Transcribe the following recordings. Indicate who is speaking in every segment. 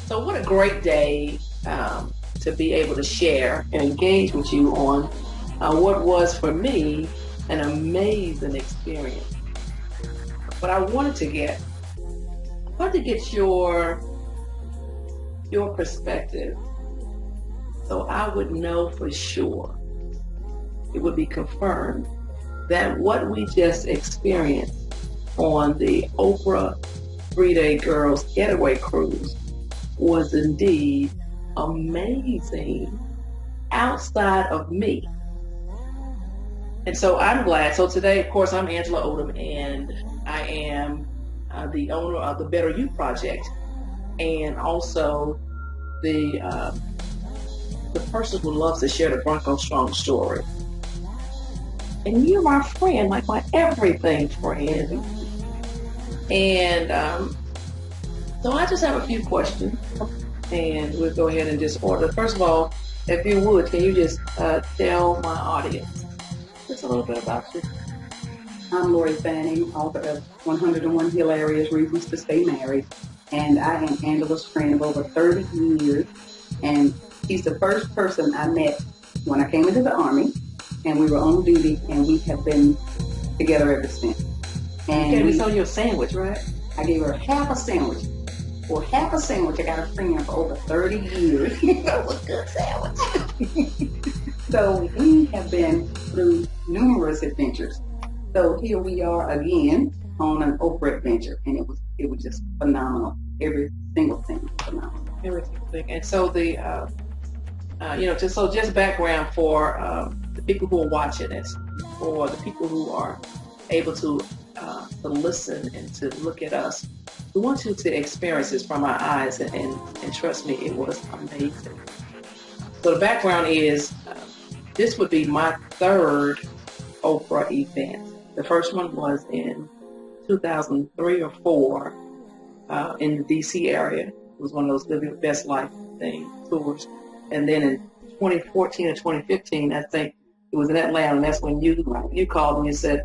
Speaker 1: So what a great day to be able to share and engage with you on what was for me an amazing experience. But I wanted to get your perspective, so I would know for sure, it would be confirmed that what we just experienced on the Oprah 3-Day Girls Getaway Cruise was indeed amazing outside of me. And so I'm glad. So today, of course, I'm Angela Odom, and I am the owner of the Better You Project, and also the person who loves to share the Bronco Strong story. And you're my friend, like my everything friend. And so I just have a few questions, and we'll go ahead and just order. First of all, if you would, can you just tell my audience just a little bit about you?
Speaker 2: I'm Lorie Fanning, author of 101 Hilarious Reasons to Stay Married, and I am Angela's friend of over 30 years, and she's the first person I met when I came into the Army, and we were on duty, and we have been together ever since. And
Speaker 1: you gave me some of your sandwich, right?
Speaker 2: I gave her half a sandwich. For half a sandwich, I got a friend for over 30 years.
Speaker 1: That was a good sandwich.
Speaker 2: So we have been through numerous adventures. So here we are again on an Oprah adventure, and it was just phenomenal. Every single thing was phenomenal.
Speaker 1: Every single thing. And so the just background for the people who are watching this, or the people who are able to listen and to look at us. We want you to experience this from our eyes, and trust me, it was amazing. So the background is, this would be my third Oprah event. The first one was in 2003 or 4 in the DC area. It was one of those Living the Best Life tours. And then in 2014 or 2015, I think it was in Atlanta, and that's when you called me and said,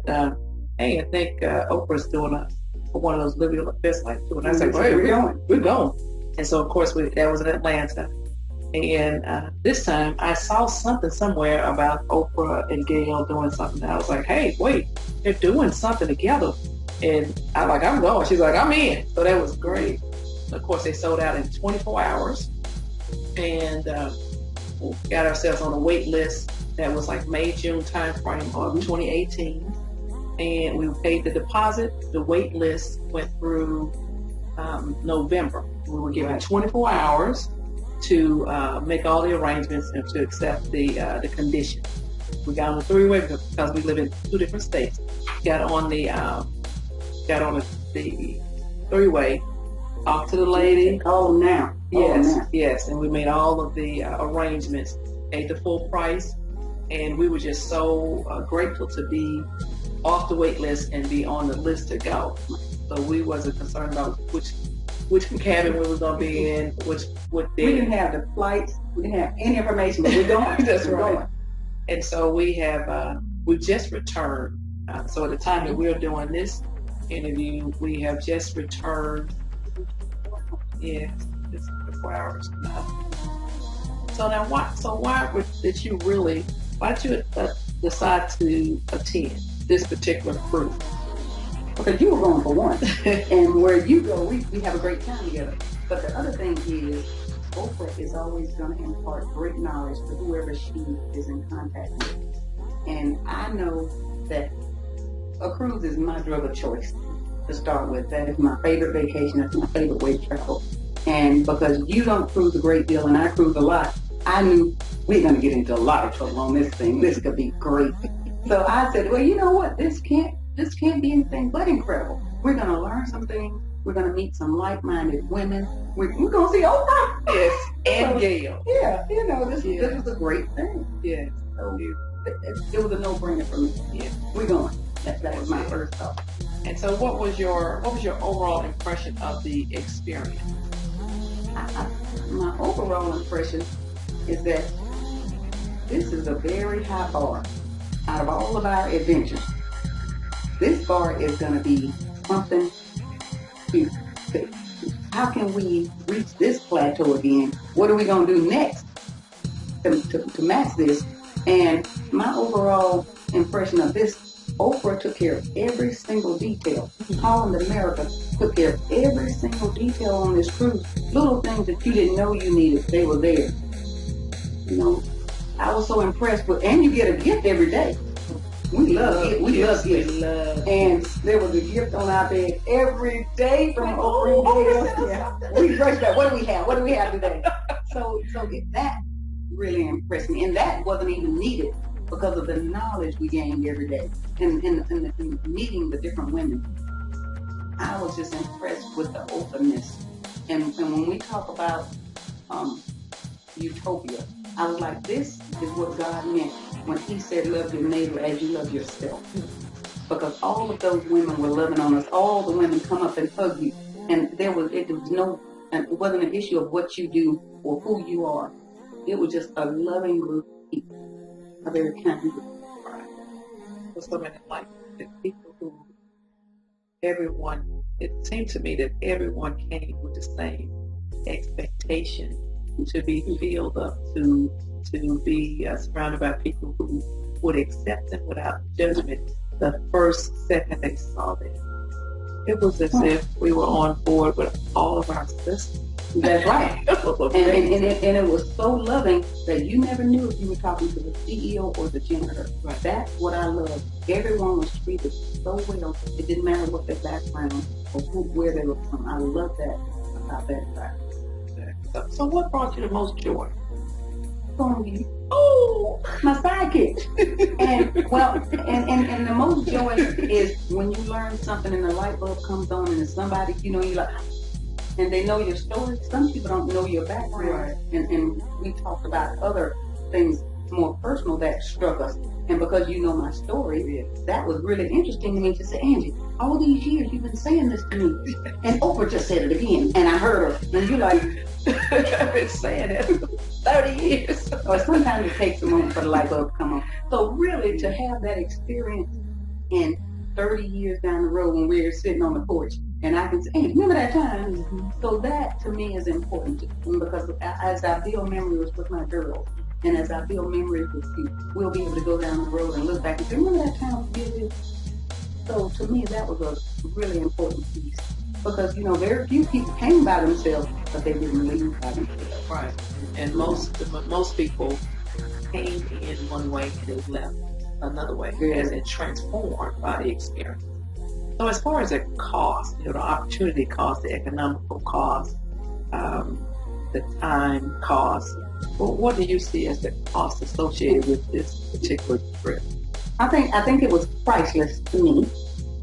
Speaker 1: hey, I think Oprah's doing one of those Living the Best Life tours. And I said, hey, we're going. And so, of course, that was in Atlanta. And this time, I saw something somewhere about Oprah and Gayle doing something. I was like, hey, wait, they're doing something together. And I'm going. She's like, I'm in. So that was great. Of course, they sold out in 24 hours. And we got ourselves on a wait list that was like May, June timeframe of 2018. And we paid the deposit. The wait list went through November. We were given 24 hours to make all the arrangements and to accept the condition. We got on the three-way because we live in 2 different states. Got on the three-way, talked to the lady.
Speaker 2: Oh, now.
Speaker 1: Yes, and we made all of the arrangements, paid the full price, and we were just so grateful to be off the wait list and be on the list to go. So we wasn't concerned about which cabin we was gonna be in, what day.
Speaker 2: We didn't have the flights, we didn't have any information, but we're going.
Speaker 1: That's right. Going. And so we just returned. So at the time that we're doing this interview, we have just returned. Yeah, it's 4 hours. So now, why did you decide to attend this particular cruise?
Speaker 2: Because you were going for one, and where you go, we have a great time together. But the other thing is, Oprah is always going to impart great knowledge to whoever she is in contact with. And I know that a cruise is my drug of choice to start with. That is my favorite vacation. That's my favorite way to travel. And because you don't cruise a great deal and I cruise a lot, I knew we're going to get into a lot of trouble on this thing. This could be great. So I said, well, you know what? This can't be anything but incredible. We're going to learn some things. We're going to meet some like-minded women. We're going to see Oprah.
Speaker 1: Yes, and Gayle.
Speaker 2: Yeah, this was a great thing.
Speaker 1: Yeah.
Speaker 2: So it was a no-brainer for me.
Speaker 1: Yeah.
Speaker 2: We're going. That was my first thought.
Speaker 1: And so what was your overall impression of the experience?
Speaker 2: My overall impression is that this is a very high bar. Out of all of our adventures, this bar is going to be something to how can we reach this plateau again? What are we going to do next to match this? And my overall impression of this, Oprah took care of every single detail. Holland America took care of every single detail on this cruise. Little things that you didn't know you needed, they were there. You know, I was so impressed with, and you get a gift every day. We love it. We love gifts. And there was a gift on our bed every day from Oprah. Yeah. We brushed that. What do we have? What do we have today? So that really impressed me. And that wasn't even needed because of the knowledge we gained every day and meeting the different women. I was just impressed with the openness. And when we talk about utopia, I was like, this is what God meant when he said, love your neighbor as you love yourself. Because all of those women were loving on us. All the women come up and hug you. And it wasn't an issue of what you do or who you are. It was just a loving group of people, a very kind group.
Speaker 1: For so many like people who it seemed to me that everyone came with the same expectation to be filled up, to be surrounded by people who would accept them without judgment the first second they saw them. It was as if we were on board with all of our systems.
Speaker 2: That's right. and it was so loving that you never knew if you were talking to the CEO or the janitor. Right. That's what I love. Everyone was treated so well. It didn't matter what their background or where they were from. I love that about that fact.
Speaker 1: So what brought you the most joy?
Speaker 2: Oh, my sidekick. And the most joy is when you learn something and the light bulb comes on and it's somebody, you like, and they know your story. Some people don't know your background. Right. And we talked about other things more personal that struck us. And because you know my story, that was really interesting to me to say, Angie, all these years you've been saying this to me. And Oprah just said it again. And I heard her. And you're like,
Speaker 1: I've been saying it 30 years.
Speaker 2: Or sometimes it takes a moment for the light bulb to come on. So really to have that experience in 30 years down the road when we're sitting on the porch and I can say, hey, remember that time? Mm-hmm. So that to me is important because as I build memories with my girls and as I build memories with you, we'll be able to go down the road and look back and say, remember that time we did this? So to me that was a really important piece. Because, very few people came by themselves, but they didn't leave by themselves.
Speaker 1: Right. And most people came in one way and they left another way. Yeah. And it transformed by the experience. So as far as the cost, the opportunity cost, the economical cost, the time cost, what do you see as the cost associated with this particular trip?
Speaker 2: I think it was priceless to me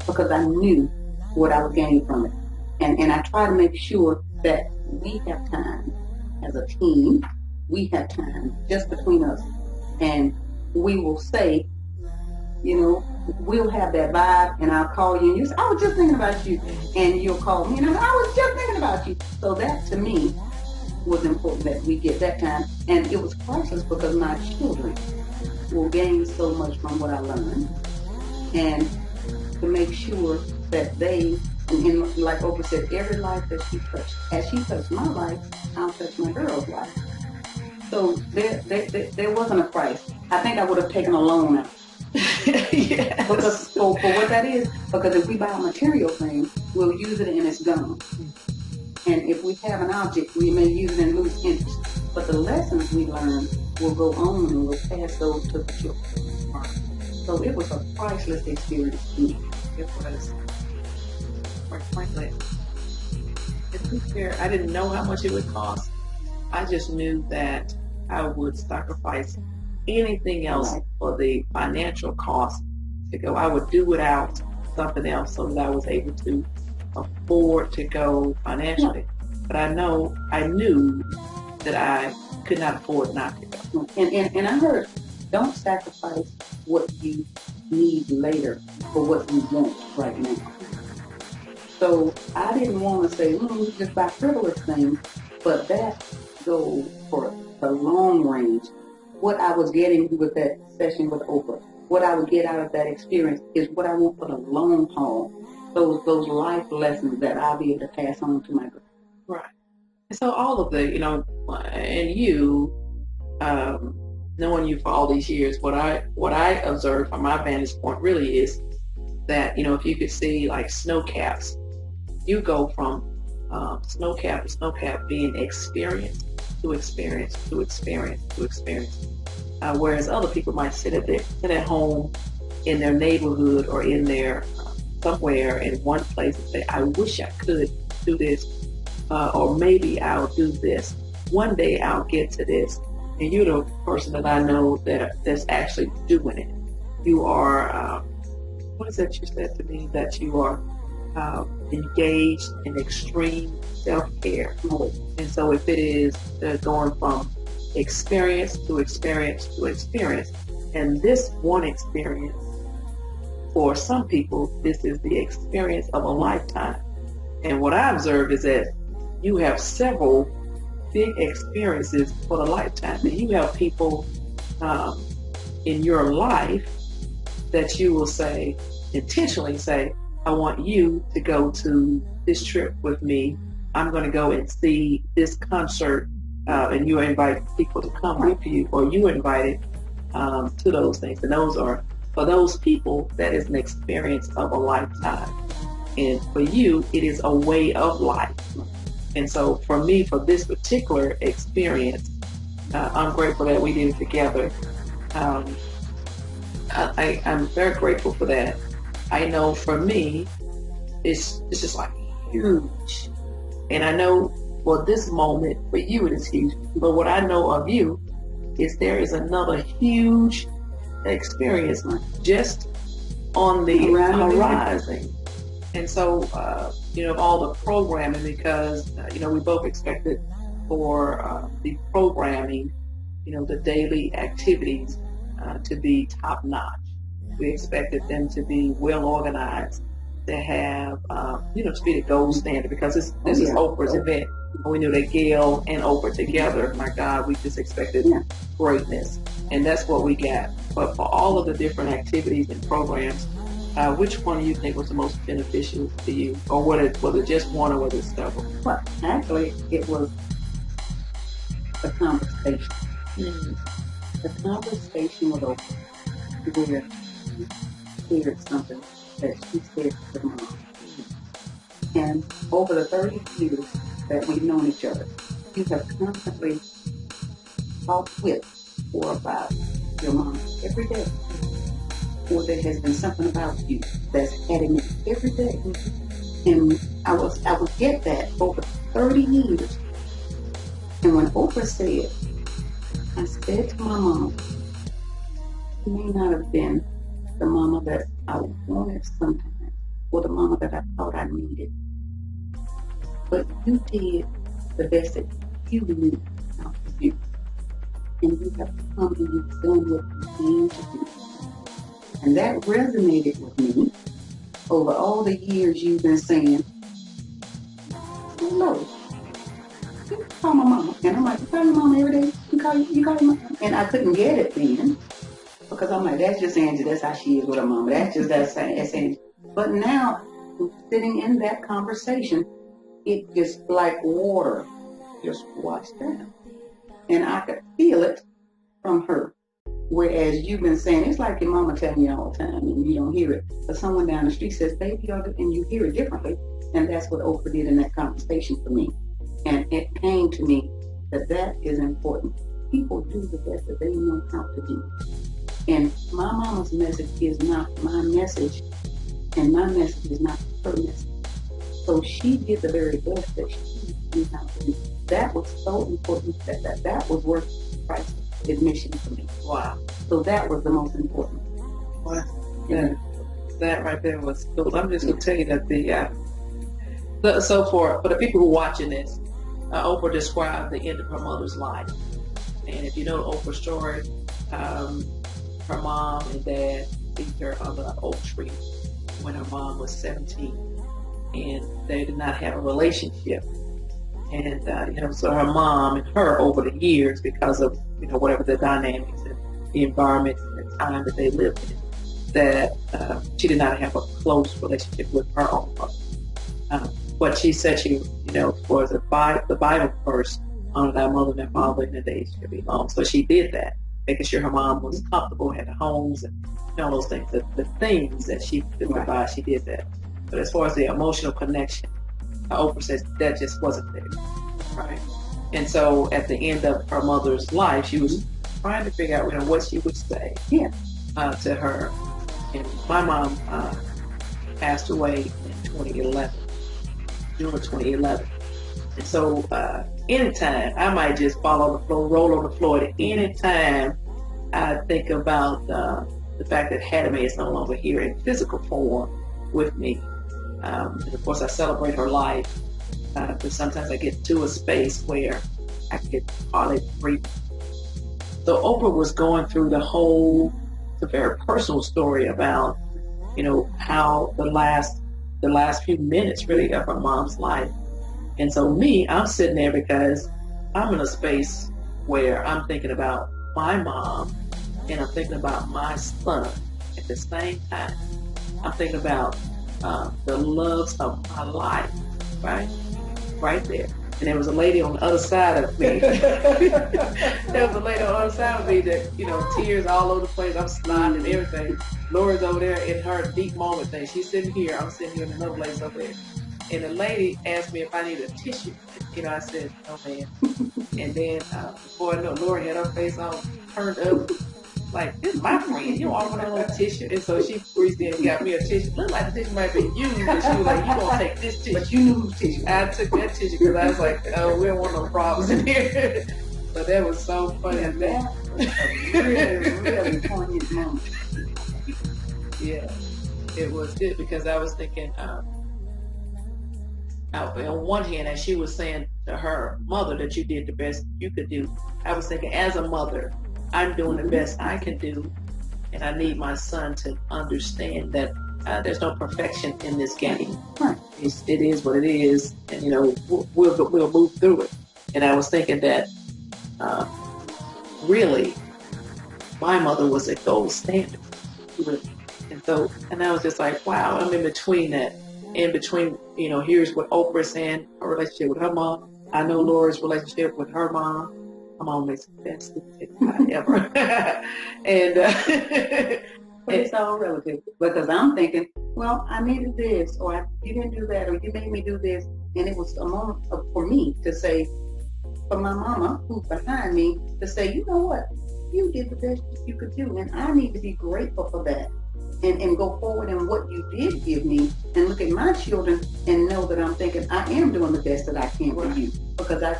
Speaker 2: because I knew what I was gaining from it. And I try to make sure that we have time as a team. We have time just between us. And we will say, we'll have that vibe and I'll call you and you say, I was just thinking about you. And you'll call me and I was just thinking about you. So that to me was important that we get that time. And it was priceless because my children will gain so much from what I learned. And to make sure that they, and like Oprah said, every life that she touched, as she touched my life, I'll touch my girl's life. So there wasn't a price. I think I would have taken a loan out.
Speaker 1: Yes.
Speaker 2: Because for what that is, because if we buy a material thing, we'll use it and it's gone. And if we have an object, we may use it and lose interest. But the lessons we learn will go on and we'll pass those to the children. So it was a priceless experience to me.
Speaker 1: It was. Quite frankly, to be fair, I didn't know how much it would cost. I just knew that I would sacrifice anything else for the financial cost to go. I would do without something else so that I was able to afford to go financially. But I knew that I could not afford not to go.
Speaker 2: And I heard, don't sacrifice what you need later for what you want right now. So I didn't want to say, just buy frivolous things, but that goes for the long range. What I was getting with that session with Oprah, what I would get out of that experience is what I want for the long haul. Those life lessons that I'll be able to pass on to my girls.
Speaker 1: Right. And so all of the, and you, knowing you for all these years, what I observed from my vantage point really is that, if you could see like snow caps, you go from snow cap to snow cap being experience to experience to experience to experience. Whereas other people might sit at home in their neighborhood or in their somewhere in one place and say, I wish I could do this, or maybe I'll do this. One day I'll get to this. And you're the person that I know that's actually doing it. You are, what is that you said to me? That you are engaged in extreme self-care. And so if it is going from experience to experience to experience, and this one experience, for some people, this is the experience of a lifetime. And what I observed is that you have several big experiences for the lifetime. And you have people in your life that you will say, intentionally say, I want you to go to this trip with me. I'm going to go and see this concert, and you invite people to come with you, or you invited to those things. And those are, for those people, that is an experience of a lifetime. And for you, it is a way of life. And so for me, for this particular experience, I'm grateful that we did it together. I'm very grateful for that. I know for me, it's just like huge. And I know for this moment, for you it is huge. But what I know of you is there is another huge experience just on the horizon. And so, all the programming, because, we both expected for the programming, the daily activities to be top notch. We expected them to be well organized, to have, to be the gold standard, because this is Oprah's event. We knew that Gail and Oprah together, my God, we just expected greatness. And that's what we got. But for all of the different activities and programs, which one do you think was the most beneficial to you? Or was it just one, or was it several?
Speaker 2: Well, actually, it was the conversation. The conversation with Oprah, where she shared something that she said to her mom. And over the 30 years that we've known each other, you have constantly talked with or about your mom every day. Or there has been something about you that's adding it every day. And I would get that over 30 years. And when Oprah said, I said to my mom, she may not have been the mama that I wanted sometimes, or the mama that I thought I needed. But you did the best that you knew how to do. And you have come and you've done what you came to do. And that resonated with me over all the years you've been saying, hello, you call my mama. And I'm like, you call your mama every day? You call your mama? And I couldn't get it then, because I'm like, that's just Angie. That's how she is with her mama. That's Angie. But now, sitting in that conversation, it just like water just washed down. And I could feel it from her. Whereas you've been saying, it's like your mama telling you all the time and you don't hear it. But someone down the street says, baby, and you hear it differently. And that's what Oprah did in that conversation for me. And it came to me that is important. People do the best that they know how to do. And my mama's message is not my message, and my message is not her message. So she did the very best that she knew how to do. That was so important that was worth the price of admission for me.
Speaker 1: Wow.
Speaker 2: So that was the most important.
Speaker 1: Wow. Yeah. That right there was cool. I'm just going to tell you that so for the people who are watching this, Oprah described the end of her mother's life. And if you know Oprah's story, her mom and dad seized her under an oak tree when her mom was 17. And they did not have a relationship. And, so her mom and her over the years, because of, whatever the dynamics and the environment and the time that they lived in, that she did not have a close relationship with her own mother. But she said she, for the Bible verse, honor thy mother and thy father in the days should be long. So she did that, making sure her mom was comfortable, had homes, and all those things. The things that she could provide, she did that. But as far as the emotional connection, Oprah says that just wasn't there, right? And so at the end of her mother's life, she was trying to figure out, what she would say to her. And my mom passed away in 2011, June of 2011. And so anytime, I might just fall on the floor, roll on the floor at any time I think about the fact that Hattie Mae is no longer here in physical form with me. And of course, I celebrate her life, but sometimes I get to a space where I can hardly breathe. So Oprah was going through it's a very personal story about, how the last few minutes really of her mom's life. And so I'm sitting there because I'm in a space where I'm thinking about my mom and I'm thinking about my son at the same time. I'm thinking about the loves of my life, right there. And there was a lady on the other side of me. There was a lady on the other side of me that, tears all over the place. I'm smiling and everything. Laura's over there in her deep moment thing. She's sitting here. I'm sitting here in another place over there. And the lady asked me if I needed a tissue. I said, no, man. And then before I know, Laura had her face all turned up. Like, this is my friend. You don't want no tissue. And so she reached in and got me a tissue. Looked like the tissue might be used, but she was like, you gonna take this tissue. But you knew whose tissue. I took that tissue because I was like, oh, we don't want no problems in here. But that was so funny.
Speaker 2: Yeah, that was a really poignant moment.
Speaker 1: Yeah, it was good because I was thinking, on one hand, as she was saying to her mother that you did the best you could do, I was thinking, as a mother, I'm doing the best I can do, and I need my son to understand that there's no perfection in this game.
Speaker 2: Right.
Speaker 1: It is what it is, and we'll move through it. And I was thinking that really, my mother was a gold standard, and I was just like, wow, I'm in between that. In between, here's what Oprah's saying, her relationship with her mom. I know Laura's relationship with her mom. My mom makes the best decision ever. And
Speaker 2: but it's all relative because I'm thinking, well, I needed this, or you didn't do that, or you made me do this, and it was a moment for me to say, for my mama who's behind me, to say, you know what, you did the best you could do, and I need to be grateful for that. And go forward in what you did give me and look at my children and know that I'm thinking I am doing the best that I can for you because I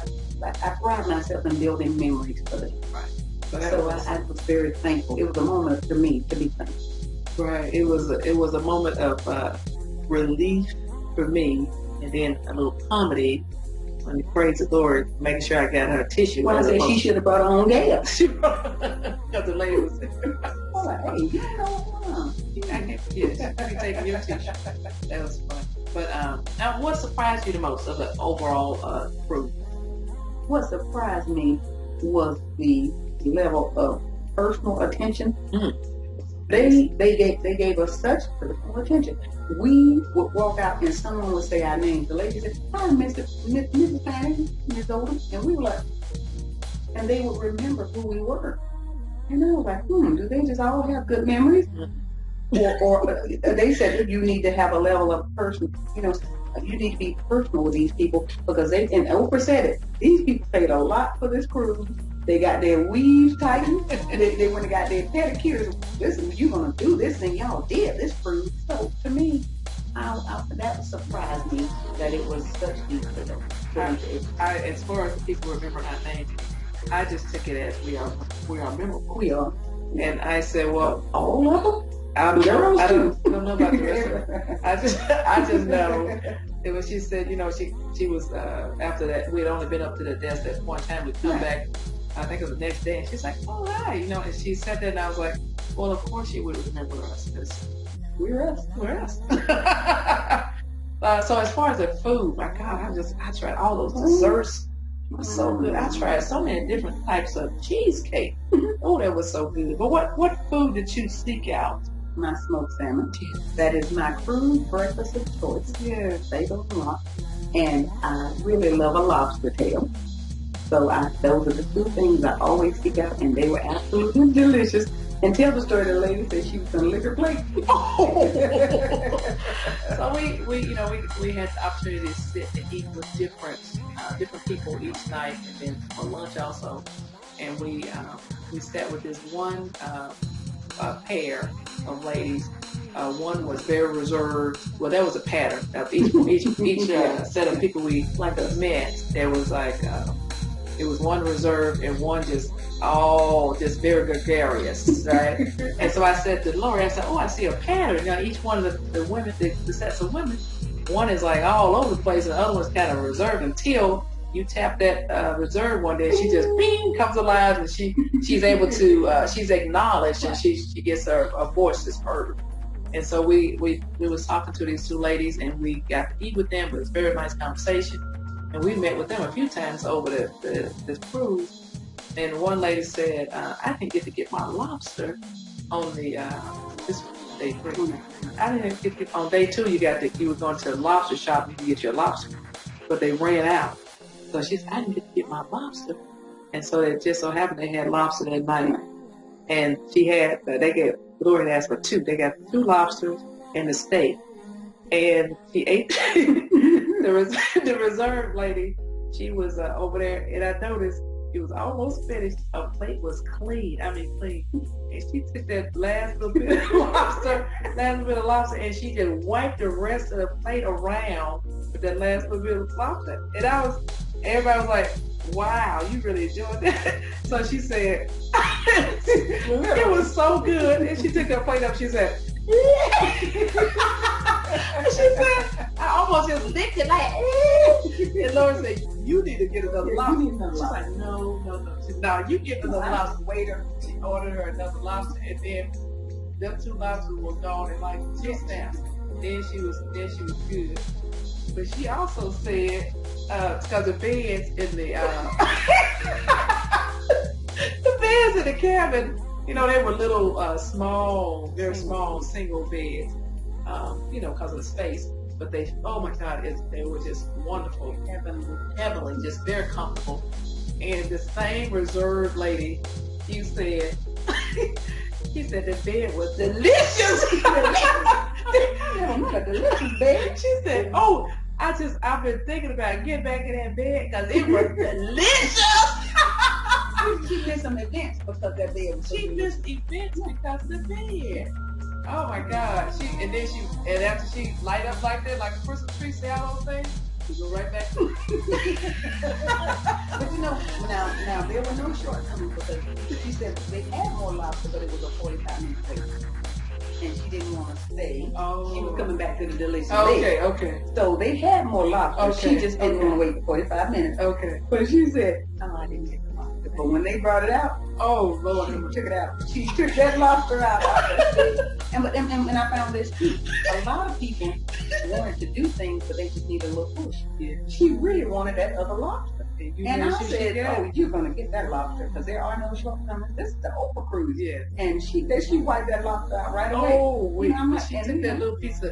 Speaker 2: pride myself in building memories for them.
Speaker 1: Right.
Speaker 2: So I was very thankful. It was a moment for me to be thankful.
Speaker 1: Right. It was a moment of relief for me, and then a little comedy when you praise the Lord, making sure I got her tissue.
Speaker 2: Well, I said she should have brought her own gas.
Speaker 1: Because the lady was there.
Speaker 2: Hey, you know,
Speaker 1: yes, you take your tissue. That was fun. But now, what surprised you the most of the overall cruise?
Speaker 2: What surprised me was the level of personal attention. Mm-hmm. They gave us such personal attention. We would walk out and someone would say our names. The lady said, "Hi, Mrs. Fanning, Ms. Oldham," and we were like, and they would remember who we were. And I was like, do they just all have good memories? Or they said you need to have a level of person, you need to be personal with these people because and Oprah said it, these people paid a lot for this cruise. They got their weaves tightened, and they went and got their pedicures. Listen, you're going to do this thing, y'all did this cruise. So to me, that surprised me that it was such detail.
Speaker 1: As far as people remembering our names, I just took it as we are memorable.
Speaker 2: We are.
Speaker 1: And I said, well,
Speaker 2: all of them?
Speaker 1: I don't know about the rest of it. I just know that when she said, she was, after that, we had only been up to the desk at one time. We'd come back, I think it was the next day, and she's like, oh, hi, and she said that, and I was like, well, of course she would remember us, because
Speaker 2: we're us.
Speaker 1: We're us. So as far as the food, my God, I tried all those desserts. It was so good. I tried so many different types of cheesecake. Oh, that was so good. But what food did you seek out?
Speaker 2: My smoked salmon. That is my cruise breakfast of choice.
Speaker 1: Yeah.
Speaker 2: They go a lot. and I really love a lobster tail. So those are the two things I always seek out, and they were absolutely delicious. And tell the story, the lady said she was going to lick her plate.
Speaker 1: So we had the opportunity to sit and eat with different people each night, and then for lunch also. And we sat with this one pair of ladies. One was very reserved. Well, that was a pattern of each set of people we met. There was like it was one reserved and one just very gregarious, right? And so I said to Lorie, I said, "Oh, I see a pattern. You know, each one of the women, the sets of women, one is like all over the place, and the other one's kind of reserved until you tap that reserve one day, she just bing comes alive, and she's able to she's acknowledged, and she gets her voice is heard." And so we was talking to these two ladies, and we got to eat with them. It was a very nice conversation, and we met with them a few times over this cruise. And one lady said, "I didn't get to get my lobster on the this day 3. I didn't get to, on day 2. You were going to the lobster shop and you get your lobster, but they ran out." So she said, "I didn't get to get my lobster," and so it just so happened they had lobster that night, and Lorie asked for 2. They got 2 lobsters and a steak, and she ate the reserve lady. She was over there, and I noticed she was almost finished. Her plate was clean. I mean, clean. And she took that last little bit of lobster, and she just wiped the rest of the plate around with that last little bit of lobster. And everybody was like, "Wow, you really doing that?" So she said, "It was so good." And she took her plate up. She said, "Yeah." She said, "I almost just licked it like." And Lorie said, "You need to get another lobster." She's like, "No." She said, "No, you get another lobster." Waiter, she ordered her another lobster, and then them 2 lobsters were gone in like just now. Then she was good. But she also said, because the beds in the the beds in the cabin, they were little small, very small single beds, because of the space. But oh my God, they were just wonderful, heavenly, just very comfortable. And the same reserved lady, she said the bed was delicious.
Speaker 2: A delicious bed.
Speaker 1: She said, "Oh, I've been thinking about getting back in that bed because it was delicious."
Speaker 2: She missed some events because that bed was so
Speaker 1: She missed events because of the bed. Oh my God. And after she light up like that, like a Christmas tree, say all those things, she go right back to it.
Speaker 2: But now there were no shortcomings because she said they had more lobster, but it was a 45-minute wait. And she didn't want to stay.
Speaker 1: Oh.
Speaker 2: She was coming back to the delicious bed.
Speaker 1: Okay.
Speaker 2: So they had more lobster.
Speaker 1: Okay.
Speaker 2: She just didn't want to wait for 45 minutes.
Speaker 1: Okay.
Speaker 2: But she said, "Oh, I didn't get the lobster." But when they brought it out,
Speaker 1: oh Lord,
Speaker 2: she took it out. She took that lobster out. And I found this too. A lot of people wanted to do things, but they just need a little push.
Speaker 1: Yeah.
Speaker 2: She really wanted that other lobster. And I said, "Oh, you're going to get that lobster because there are no shortcomings. This is the Oprah Cruise."
Speaker 1: Yeah.
Speaker 2: And she wiped that lobster out right away.
Speaker 1: Oh, she took that little piece of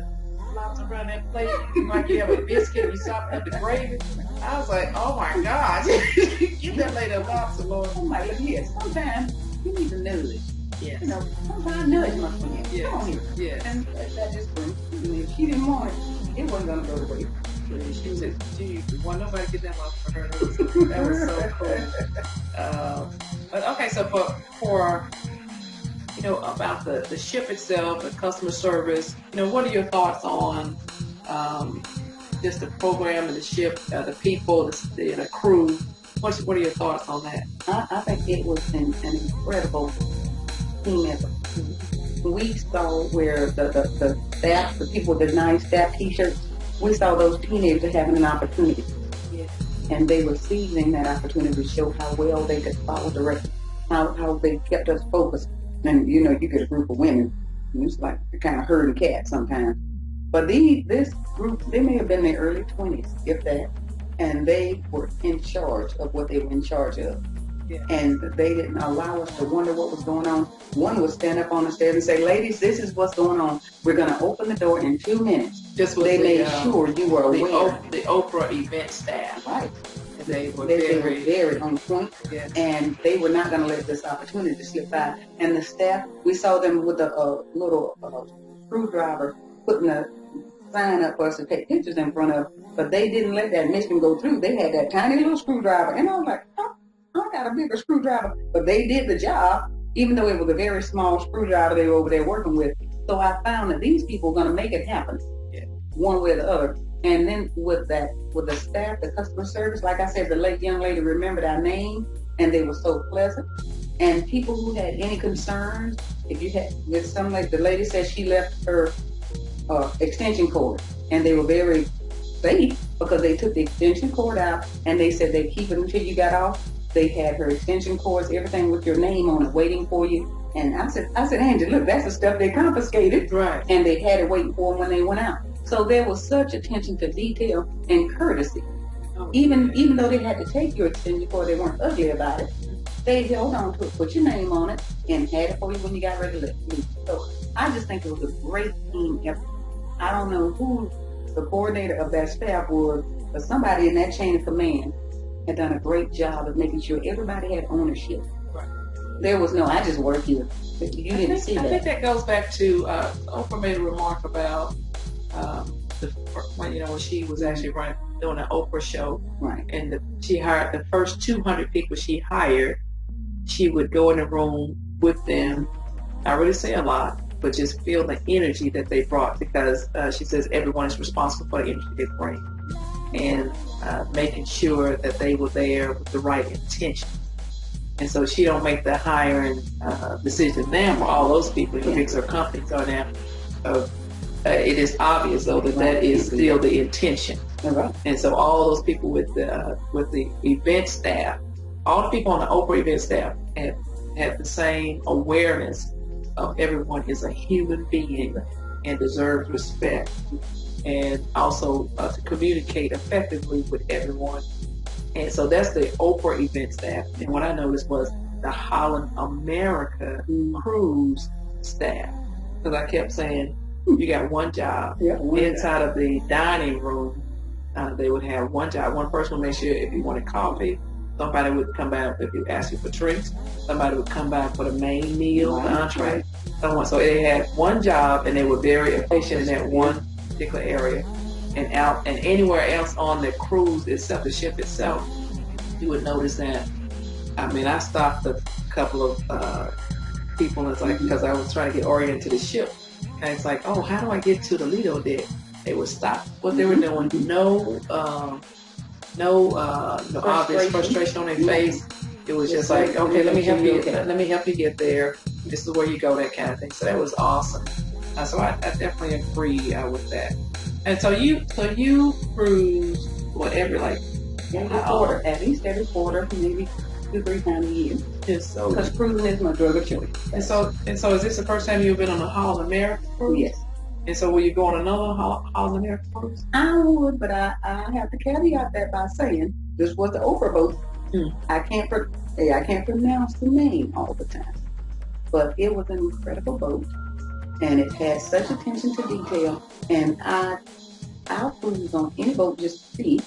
Speaker 1: lobster around that plate, like you have a biscuit, you sop up the gravy. I was like, "Oh my God." Give that lady a lobster, Lord.
Speaker 2: I'm like, "Look here, sometimes you need to nudge."
Speaker 1: Yes.
Speaker 2: Sometimes nudge my friend.
Speaker 1: Yes.
Speaker 2: Come on here.
Speaker 1: Yes.
Speaker 2: And that just brings, if she didn't want it, it wasn't going to go to waste.
Speaker 1: She said, "Gee, why nobody get that lobster for her?" That was so cool. But okay, so for about the ship itself, the customer service, what are your thoughts on just the program and the ship, the people, the crew? What are your thoughts on that?
Speaker 2: I think it was an incredible team effort. We saw where the staff, the people with the nice staff t-shirts, we saw those teenagers having an opportunity.
Speaker 1: Yeah.
Speaker 2: And they were seizing that opportunity to show how well they could follow directions, how they kept us focused. And you get a group of women, and it's like they're kind of herding cats sometimes. But this group, they may have been in their early 20s, if that, and they were in charge of what they were in charge of.
Speaker 1: Yeah.
Speaker 2: And they didn't allow us to wonder what was going on. One would stand up on the stairs and say, "Ladies, this is what's going on. We're going to open the door in 2 minutes." They made sure you were aware.
Speaker 1: The Oprah event staff.
Speaker 2: Right.
Speaker 1: And they were
Speaker 2: very on point.
Speaker 1: Yeah.
Speaker 2: And they were not going to let this opportunity slip by. And the staff, we saw them with a little screwdriver putting a sign up for us to take pictures in front of, but they didn't let that mission go through. They had that tiny little screwdriver, and I was like, oh, I got a bigger screwdriver. But they did the job, even though it was a very small screwdriver they were over there working with. So I found that these people were going to make it happen, one way or the other. And then with the staff, the customer service, like I said, the young lady remembered our name, and they were so pleasant. And people who had any concerns, if you had, with some, like the lady said, she left her extension cord, and they were very safe because they took the extension cord out, and they said they'd keep it until you got off. They had her extension cords, everything with your name on it, waiting for you. And I said, Angie, look, that's the stuff they confiscated,
Speaker 1: right? And
Speaker 2: they had it waiting for them when they went out. So there was such attention to detail and courtesy. Even though they had to take your extension cord, they weren't ugly about it. They held on to it, put your name on it, and had it for you when you got ready to leave. So I just think it was a great team effort. I don't know who the coordinator of that staff was, but somebody in that chain of command had done a great job of making sure everybody had ownership.
Speaker 1: Right.
Speaker 2: There was no, I just work here. You didn't see that.
Speaker 1: I think that goes back to Oprah made a remark about when she was actually doing an Oprah show,
Speaker 2: right?
Speaker 1: And she hired the first 200 people she hired. She would go in the room with them, not really say a lot, but just feel the energy that they brought, because she says everyone is responsible for the energy they bring, and making sure that they were there with the right intention. And so she don't make the hiring decision now for all those people because her companies are now. It is obvious though that is still the intention.
Speaker 2: Right.
Speaker 1: And so all those people with the event staff, all the people on the Oprah event staff had the same awareness of everyone is a human being and deserves respect, and also to communicate effectively with everyone. And so that's the Oprah event staff. And what I noticed was the Holland America Cruise staff, because I kept saying, you got one job. Inside of the dining room, they would have one job. One person would make sure if you wanted coffee, somebody would come by if you asked you for drinks. Somebody would come by for the main meal, the entree. So they had one job, and they were very efficient in that one particular area. And anywhere else on the cruise itself, the ship itself, you would notice that. I mean, I stopped a couple of people, and it's like, because I was trying to get oriented to the ship. And it's like, oh, how do I get to the Lido deck? They would stop what they were doing. No obvious frustration on their face. It was just like, okay, let me help you. Let me help you get there. This is where you go, that kind of thing. So that was awesome. So I definitely agree with that. And so you cruise whatever, like
Speaker 2: every quarter, at least every quarter, maybe 2-3 times a year. Because cruising is my drug of choice.
Speaker 1: And so is this the first time you've been on a Holland America cruise?
Speaker 2: Yes.
Speaker 1: And so will you go on another Holland America cruise?
Speaker 2: I would, but I have to caveat that by saying this was the Oprah boat. I can't pronounce the name all the time, but it was an incredible boat, and it had such attention to detail. And I'll cruise on any boat just to see,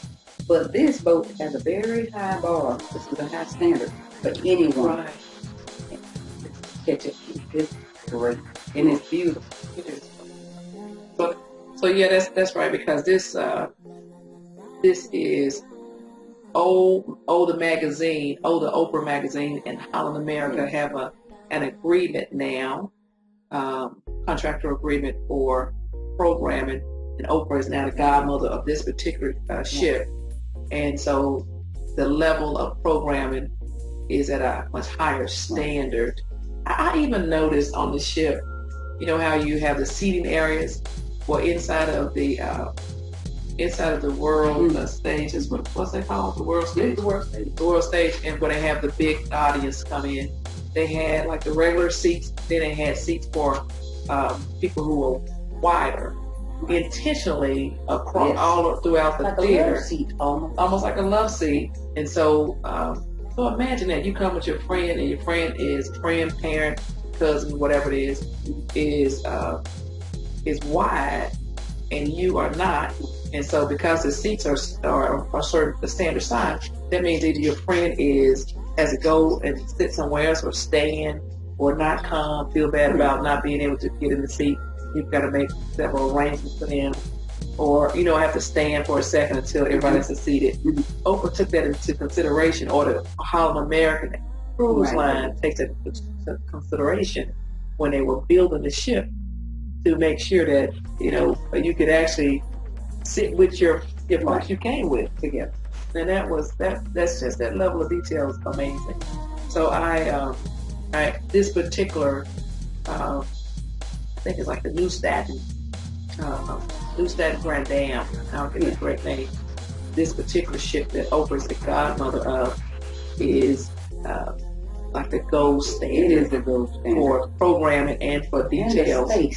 Speaker 2: but this boat has a very high bar. This is a high standard for anyone.
Speaker 1: Right.
Speaker 2: It's great, and it's beautiful.
Speaker 1: It is. So yeah, that's right, because this is the Oprah magazine and Holland America have an agreement now, contractor agreement for programming, and Oprah is now the godmother of this particular ship, and so the level of programming is at a much higher standard. I even noticed on the ship, you know how you have the seating areas, well, inside of the world stage is what's they called, the world stage. The world stage, and when they have the big audience come in, they had like the regular seats. Then they had seats for people who were wider, intentionally across all throughout the
Speaker 2: like
Speaker 1: theater.
Speaker 2: A love seat,
Speaker 1: almost like a love seat. And so So imagine that you come with your friend, and your friend is friend, parent, cousin, whatever it is wide, and you are not. And so because the seats are certain the standard size, that means either your friend has to go and sit somewhere else or stand or not come, feel bad about not being able to get in the seat. You've got to make several arrangements for them. Or, have to stand for a second until everybody's seated. Oprah took that into consideration, or the Holland American Cruise Line takes that into consideration when they were building the ship, to make sure that, you could actually sit with your folks you came with together. And that's just, that level of detail is amazing. So I this particular, I think it's like the Neustadt Grand Dam, I don't get the correct name. This particular ship that Oprah's the godmother of is like the gold standard.
Speaker 2: It is the gold standard
Speaker 1: for programming and for details.
Speaker 2: And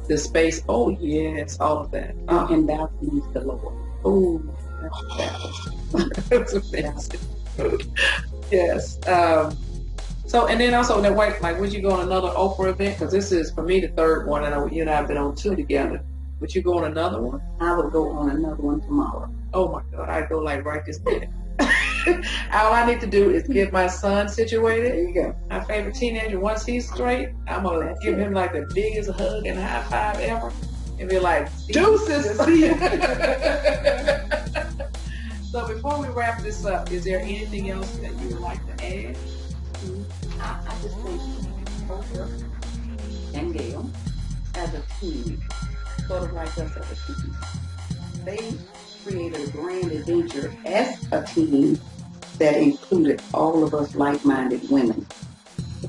Speaker 1: the space. Oh yes, all of that.
Speaker 2: And that means the Lord.
Speaker 1: Oh, that was amazing. Yes. So, and then also that white, like, would you go on another Oprah event? Because this is, for me, the third one. I know you and I have been on 2 together. Would you go on another one?
Speaker 2: I would go on another one tomorrow.
Speaker 1: Oh my God, I'd go like right this minute. All I need to do is get my son situated.
Speaker 2: There you go.
Speaker 1: My favorite teenager, once he's straight, I'm going to give him like the biggest hug and high five ever. And be like, deuces. So before we wrap this up, is there anything else that you would like to add?
Speaker 2: I just think Oprah and Gail as a team, sort of like us as a team, they created a grand adventure as a team that included all of us like-minded women.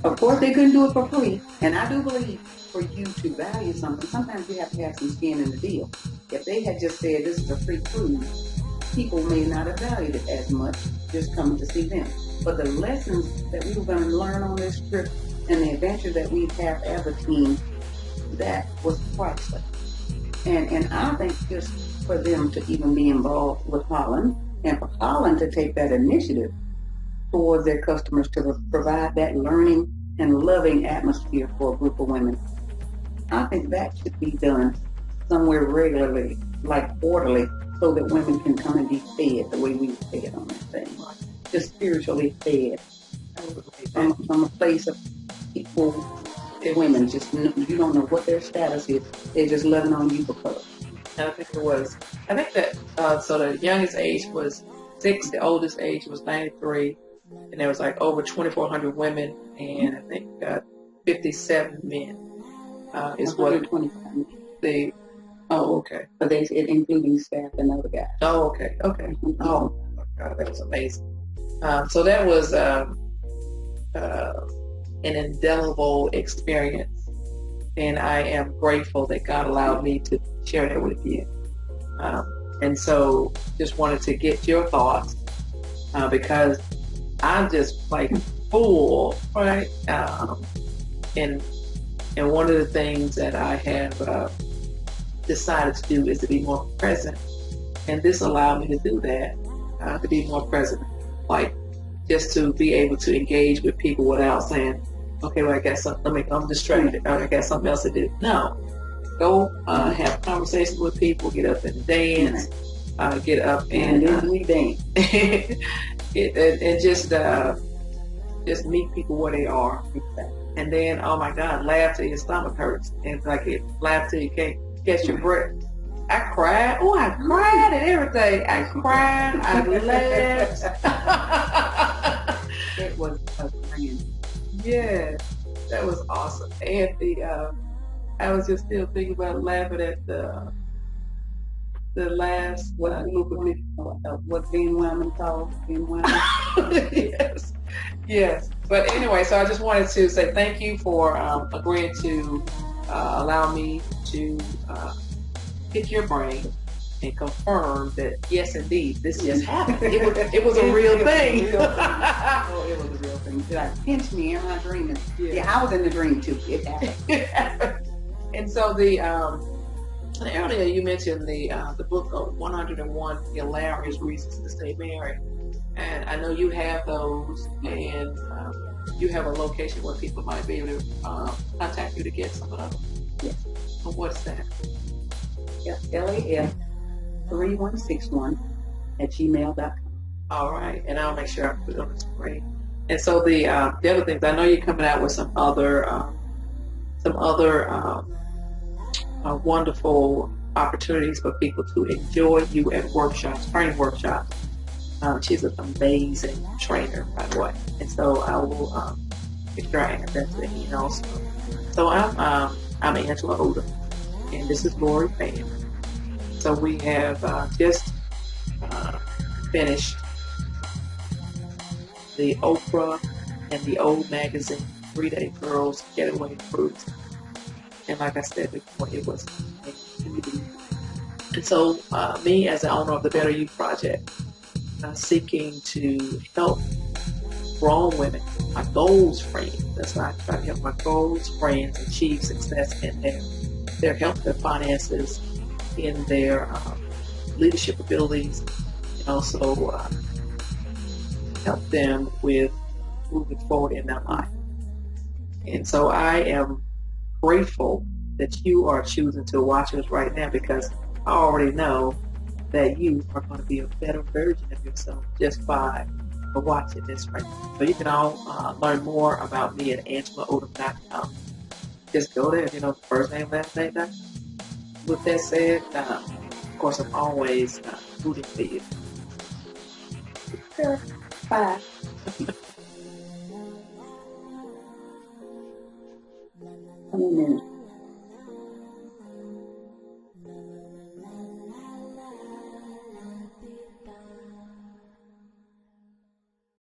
Speaker 2: Of course, they couldn't do it for free, and I do believe for you to value something, sometimes you have to have some skin in the deal. If they had just said this is a free cruise, people may not have valued it as much just coming to see them. But the lessons that we were going to learn on this trip and the adventure that we have as a team, that was priceless. And I think just for them to even be involved with Holland, and for Holland to take that initiative towards their customers to provide that learning and loving atmosphere for a group of women, I think that should be done somewhere regularly, like quarterly, so that women can come and be fed the way we were fed on that thing. Just spiritually fed from a place of equal women. Just, you don't know what their status is. They're just loving on you because.
Speaker 1: And I think that, so the youngest age was 6, the oldest age was 93, and there was like over 2,400 women, and I think 57 men is what the, oh, okay.
Speaker 2: But they said including staff and other guys.
Speaker 1: Oh, okay. Oh, my God, that was amazing. So that was an indelible experience, and I am grateful that God allowed me to share that with you. And so just wanted to get your thoughts because I'm just like full, right? And one of the things that I have decided to do is to be more present, and this allowed me to do that, to be more present, like just to be able to engage with people without saying, okay, well, I got something, I'm distracted, or I got something else to do. No, go have conversations with people, get up and dance, get up and
Speaker 2: we dance,
Speaker 1: and just meet people where they are. And then, oh my God, laugh till your stomach hurts, and like laugh till you can't catch your breath. I cried. Oh, I cried and everything. I cried. I laughed.
Speaker 2: It was a grand.
Speaker 1: Yeah, that was awesome. And I was just still thinking about laughing at the last group of people.
Speaker 2: What Ben Wyman called Ben Wyman.
Speaker 1: Yes. But anyway, so I just wanted to say thank you for agreeing to allow me to pick your brain and confirm that yes, indeed, this just happened. It was a real thing.
Speaker 2: Oh, it was a real thing. Like, pinch me, am I dreaming? Yeah, I was in the dream too. It happened.
Speaker 1: And so earlier you mentioned the book of 101 Hilarious Reasons to Stay Married. And I know you have those, and you have a location where people might be able to contact you to get some of those.
Speaker 2: Yes.
Speaker 1: And what's that?
Speaker 2: LAF3161@gmail.com.
Speaker 1: All right, and I'll make sure I put it on the screen. And so the other things, I know you're coming out with some other wonderful opportunities for people to enjoy you at workshops, training workshops. She's an amazing trainer, by the way, and so I will make sure I add that to the email also. So I'm Angela Odom, and this is Lorie Fanning. So we have just finished the Oprah and the Old Magazine 3-day Girls Getaway Cruise. And like I said before, it was amazing. And so me as the owner of the Better You Project, seeking to help grown women, my goals friends, that's why I try to help my goals friends achieve success in their health, their finances, in their leadership abilities, and also help them with moving forward in their life. And so I am grateful that you are choosing to watch us right now, because I already know that you are going to be a better version of yourself just by watching this right now. So you can all learn more about me at angelaodom.com. Just go there, first name, last name. With that said, of course, I'm always rooting for you.
Speaker 2: Sure. Bye. Come in.